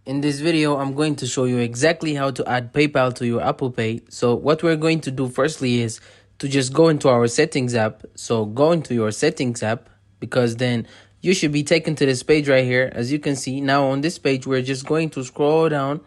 In this video, I'm going to show you exactly how to add PayPal to your Apple Pay. So what we're going to do firstly is to just go into our settings app. So go into your settings app, because then you should be taken to this page right here. As you can see now on this page, we're just going to scroll down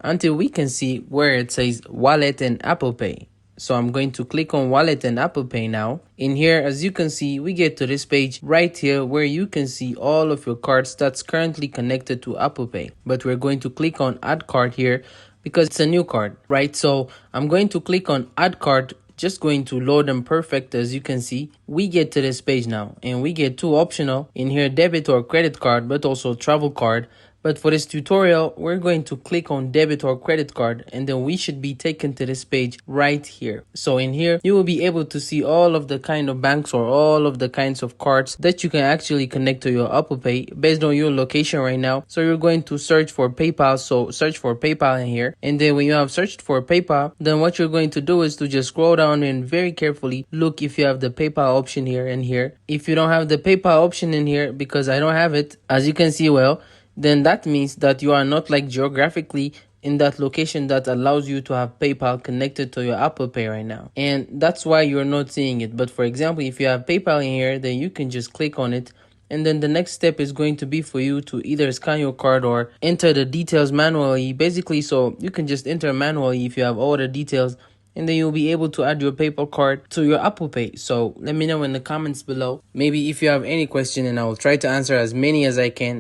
until we can see where it says Wallet and Apple Pay. So I'm going to click on Wallet and Apple Pay now. In here, as you can see, we get to this page right here where you can see all of your cards that's currently connected to Apple Pay. But we're going to click on Add Card here because it's a new card, right? So I'm going to click on Add Card, just going to load them perfect. As you can see, we get to this page now and we get two optional in here, debit or credit card, but also travel card. But for this tutorial, we're going to click on debit or credit card, and then we should be taken to this page right here. So in here, you will be able to see all of the kind of banks or all of the kinds of cards that you can actually connect to your Apple Pay based on your location right now. So you're going to search for PayPal. So search for PayPal in here. And then when you have searched for PayPal, then what you're going to do is to just scroll down and very carefully look if you have the PayPal option here and here. If you don't have the PayPal option in here, because I don't have it, as you can see, well, then that means that you are not like geographically in that location that allows you to have PayPal connected to your Apple Pay right now. And that's why you're not seeing it. But for example, if you have PayPal in here, then you can just click on it. And then the next step is going to be for you to either scan your card or enter the details manually. Basically, so you can just enter manually if you have all the details, and then you'll be able to add your PayPal card to your Apple Pay. So let me know in the comments below, maybe if you have any question, and I will try to answer as many as I can.